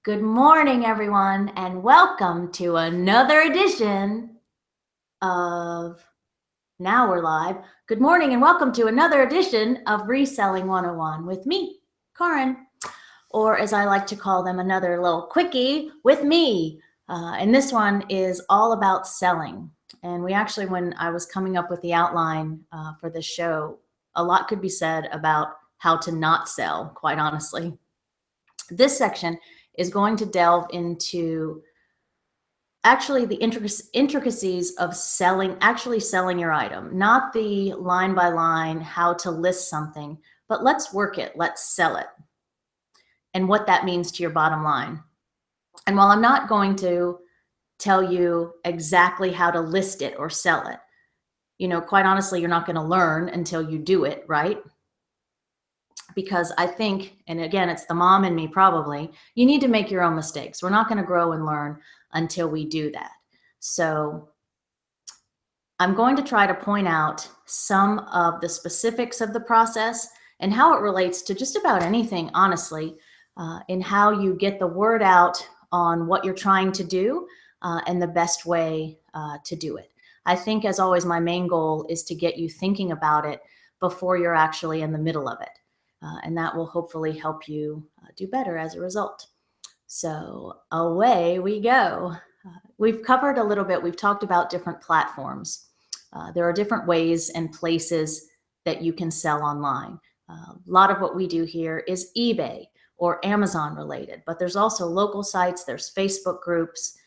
Good morning, everyone, and welcome to another edition of, now we're live. Good morning and welcome to another edition of Reselling 101 with me, Kaaren, or as I like to call them, another little quickie with me. And this one is all about selling. And we actually, when I was coming up with the outline for this show, a lot could be said about how to not sell, quite honestly. This section is going to delve into actually the intricacies of actually selling your item, not the line by line, how to list something, but let's work it, let's sell it, and what that means to your bottom line. And while I'm not going to tell you exactly how to list it or sell it, quite honestly, you're not going to learn until you do it, right? Because I think, and again, it's the mom in me probably, you need to make your own mistakes. We're not going to grow and learn until we do that. So I'm going to try to point out some of the specifics of the process and how it relates to just about anything, honestly, in how you get the word out on what you're trying to do and the best way to do it. I think, as always, my main goal is to get you thinking about it before you're actually in the middle of it. And that will hopefully help you do better as a result. So away we go. We've covered a little bit. We've talked about different platforms. There are different ways and places that you can sell online. A lot of what we do here is eBay or Amazon related, but there's also local sites. There's Facebook groups.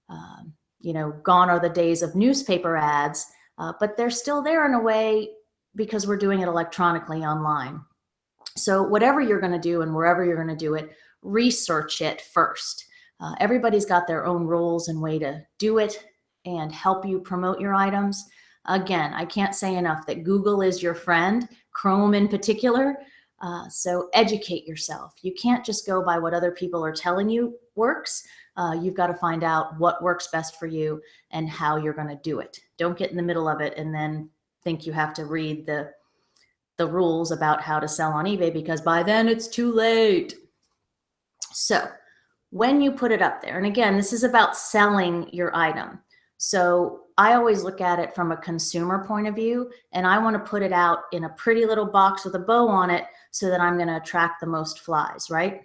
Gone are the days of newspaper ads, but they're still there in a way because we're doing it electronically online. So whatever you're going to do and wherever you're going to do it, research it first. Everybody's got their own rules and way to do it and help you promote your items. Again, I can't say enough that Google is your friend, Chrome in particular. So educate yourself. You can't just go by what other people are telling you works. You've got to find out what works best for you and how you're going to do it. Don't get in the middle of it and then think you have to read the rules about how to sell on eBay, because by then it's too late. So when you put it up there, and again, this is about selling your item. So I always look at it from a consumer point of view, and I want to put it out in a pretty little box with a bow on it so that I'm going to attract the most flies, right?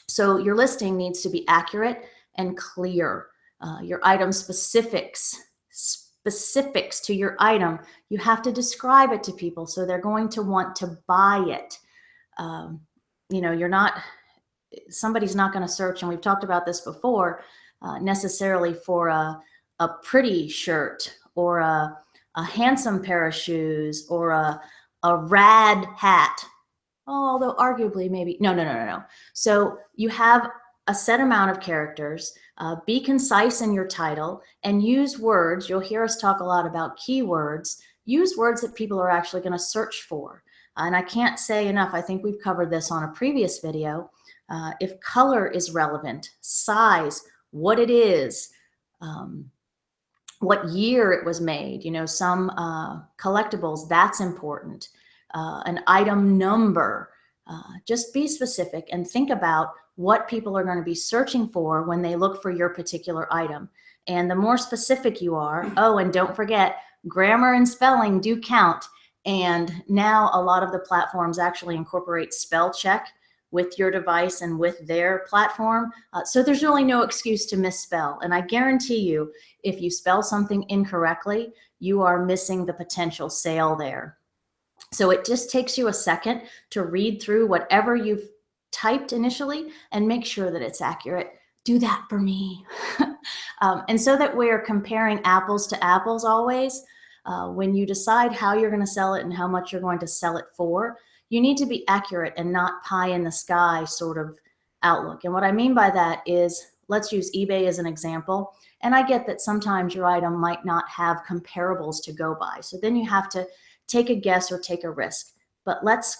So your listing needs to be accurate and clear. Your item specifics to your item, you have to describe it to people so they're going to want to buy it. Somebody's not going to search, and we've talked about this before, necessarily for a pretty shirt or a handsome pair of shoes or a rad hat. Although arguably maybe, no. So you have a set amount of characters. Be concise in your title and use words. You'll hear us talk a lot about keywords. Use words that people are actually going to search for. And I can't say enough. I think we've covered this on a previous video. If color is relevant, size, what it is, what year it was made, some collectibles, that's important. An item number. Just be specific and think about what people are going to be searching for when they look for your particular item. And the more specific you are, and don't forget, grammar and spelling do count. And now a lot of the platforms actually incorporate spell check with your device and with their platform. So there's really no excuse to misspell. And I guarantee you, if you spell something incorrectly, you are missing the potential sale there. So it just takes you a second to read through whatever you've typed initially and make sure that it's accurate. Do that for me. And so that we're comparing apples to apples always, when you decide how you're going to sell it and how much you're going to sell it for, you need to be accurate and not pie in the sky sort of outlook. And what I mean by that is, let's use eBay as an example. And I get that sometimes your item might not have comparables to go by. So then you have to take a guess or take a risk. But let's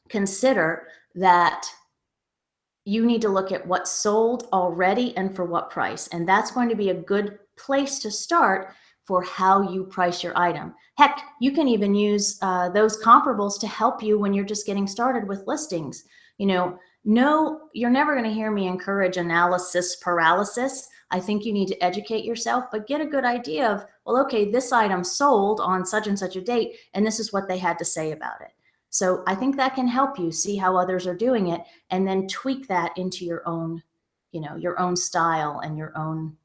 consider that you need to look at what's sold already and for what price. And that's going to be a good place to start for how you price your item. Heck, you can even use those comparables to help you when you're just getting started with listings. No, you're never going to hear me encourage analysis paralysis. I think you need to educate yourself, but get a good idea of, well, okay, this item sold on such and such a date, and this is what they had to say about it. So I think that can help you see how others are doing it, and then tweak that into your own, your own style and your own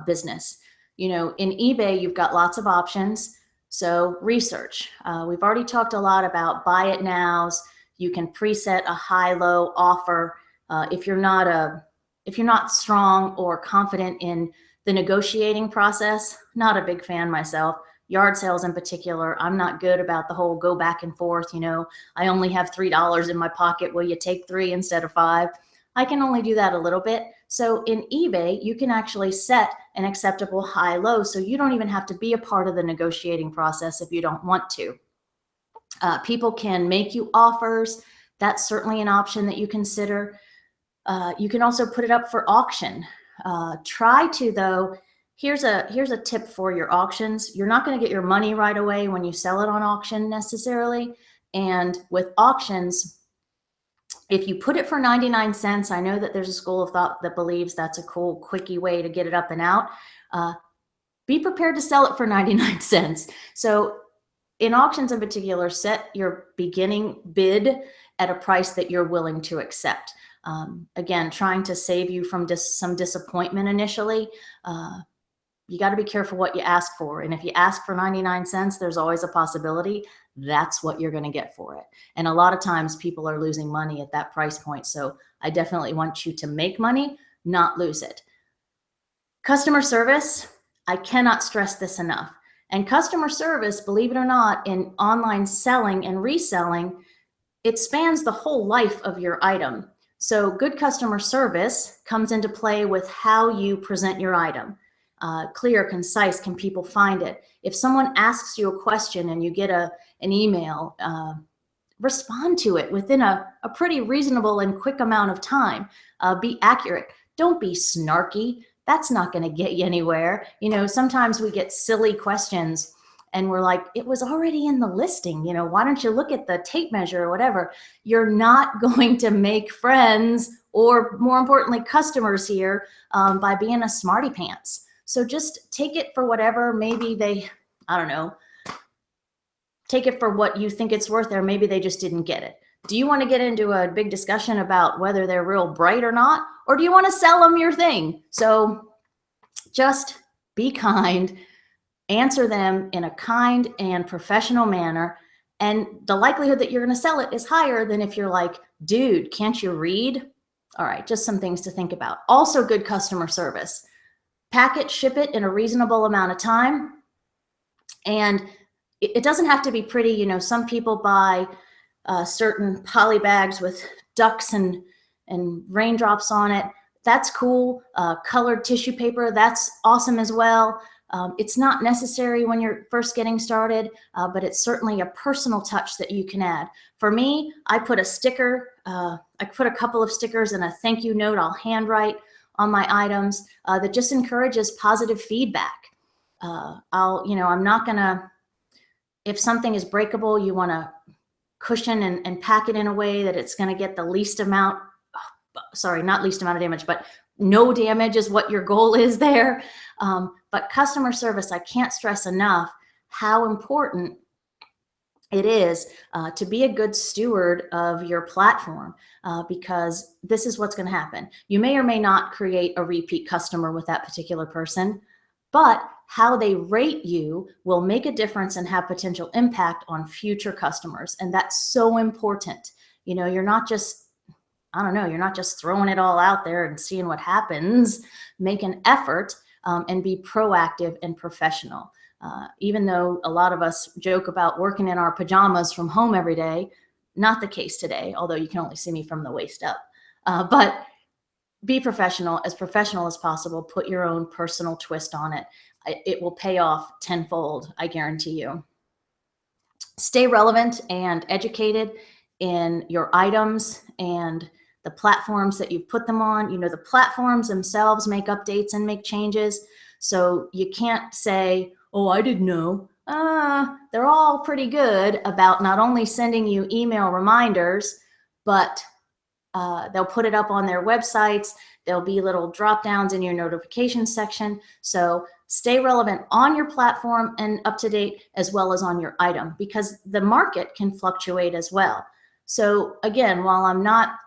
business. In eBay, you've got lots of options. So research. We've already talked a lot about buy it nows. You can preset a high-low offer. If you're not strong or confident in the negotiating process, not a big fan myself. Yard sales in particular, I'm not good about the whole go back and forth. I only have $3 in my pocket. Will you take 3 instead of 5? I can only do that a little bit. So in eBay, you can actually set an acceptable high-low, so you don't even have to be a part of the negotiating process if you don't want to. People can make you offers. That's certainly an option that you consider. You can also put it up for auction. Try to, though, here's a tip for your auctions. You're not going to get your money right away when you sell it on auction necessarily. And with auctions, if you put it for 99 cents, I know that there's a school of thought that believes that's a cool, quickie way to get it up and out. Be prepared to sell it for 99 cents. So in auctions in particular, set your beginning bid at a price that you're willing to accept. Again, trying to save you from some disappointment initially. You got to be careful what you ask for. And if you ask for 99 cents, there's always a possibility that's what you're going to get for it. And a lot of times people are losing money at that price point. So I definitely want you to make money, not lose it. Customer service, I cannot stress this enough. And customer service, believe it or not, in online selling and reselling, it spans the whole life of your item. So good customer service comes into play with how you present your item. Clear, concise, can people find it? If someone asks you a question and you get an email, respond to it within a pretty reasonable and quick amount of time. Be accurate. Don't be snarky. That's not going to get you anywhere. Sometimes we get silly questions and we're like, it was already in the listing. Why don't you look at the tape measure or whatever? You're not going to make friends or, more importantly, customers here by being a smarty pants. So just take it for whatever. Maybe take it for what you think it's worth, or maybe they just didn't get it. Do you want to get into a big discussion about whether they're real bright or not? Or do you want to sell them your thing? So just be kind, answer them in a kind and professional manner. And the likelihood that you're going to sell it is higher than if you're like, dude, can't you read? All right, just some things to think about. Also good customer service. Pack it, ship it in a reasonable amount of time. And it doesn't have to be pretty. Some people buy certain poly bags with ducks and raindrops on it. That's cool. Colored tissue paper, that's awesome as well. It's not necessary when you're first getting started, but it's certainly a personal touch that you can add. For me, I put a sticker, I put a couple of stickers and a thank you note I'll handwrite on my items that just encourages positive feedback. I'm not gonna, if something is breakable, you wanna cushion and pack it in a way that it's gonna get the least amount, not least amount of damage, but no damage is what your goal is there. But customer service, I can't stress enough how important it is to be a good steward of your platform, because this is what's going to happen. You may or may not create a repeat customer with that particular person, but how they rate you will make a difference and have potential impact on future customers. And that's so important. You're not just, you're not just throwing it all out there and seeing what happens. Make an effort and be proactive and professional. Even though a lot of us joke about working in our pajamas from home every day, not the case today, although you can only see me from the waist up. But be professional as possible. Put your own personal twist on it. It will pay off tenfold, I guarantee you. Stay relevant and educated in your items and the platforms that you put them on. The platforms themselves make updates and make changes. So you can't say, oh, I didn't know. They're all pretty good about not only sending you email reminders, but they'll put it up on their websites. There'll be little drop downs in your notification section. So stay relevant on your platform and up to date, as well as on your item, because the market can fluctuate as well. So again, while I'm not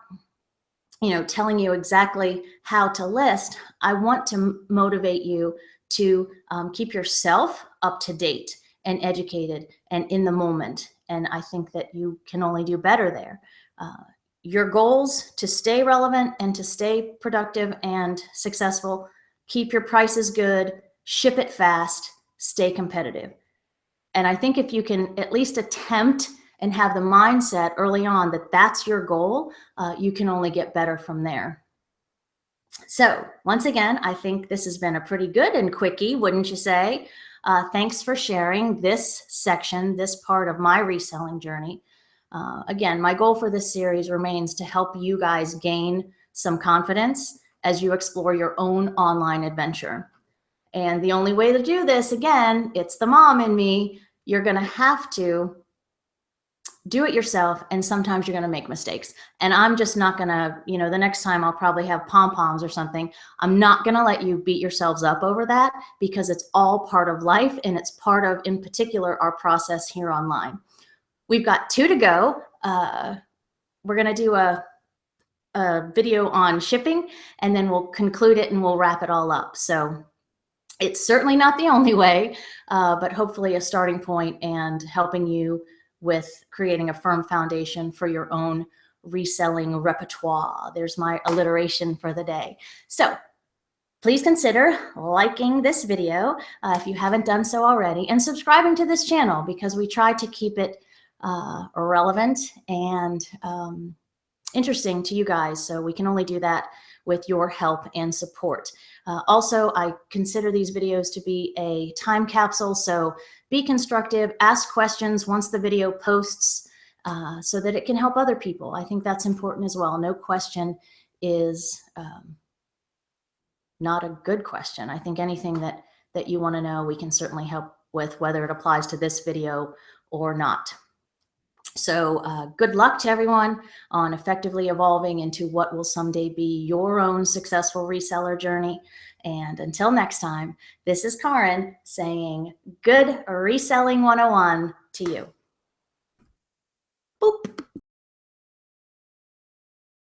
telling you exactly how to list, I want to motivate you to keep yourself up to date and educated and in the moment. And I think that you can only do better there. Your goals to stay relevant and to stay productive and successful: keep your prices good, ship it fast, stay competitive. And I think if you can at least attempt and have the mindset early on that that's your goal, you can only get better from there. So once again, I think this has been a pretty good and quickie, wouldn't you say? Thanks for sharing this section, this part of my reselling journey. Again, my goal for this series remains to help you guys gain some confidence as you explore your own online adventure. And the only way to do this, again, it's the mom in me. You're going to have to do it yourself, and sometimes you're going to make mistakes. And I'm just not going to, the next time I'll probably have pom-poms or something. I'm not going to let you beat yourselves up over that, because it's all part of life, and it's part of, in particular, our process here online. We've got 2 to go. We're going to do a video on shipping, and then we'll conclude it and we'll wrap it all up. So it's certainly not the only way, but hopefully a starting point and helping you with creating a firm foundation for your own reselling repertoire. There's my alliteration for the day. So please consider liking this video if you haven't done so already, and subscribing to this channel, because we try to keep it relevant and interesting to you guys. So we can only do that with your help and support. Also, I consider these videos to be a time capsule. So be constructive, ask questions once the video posts so that it can help other people. I think that's important as well. No question is not a good question. I think anything that you want to know, we can certainly help with, whether it applies to this video or not. So good luck to everyone on effectively evolving into what will someday be your own successful reseller journey. And until next time, this is Kaaren saying good reselling 101 to you. Boop.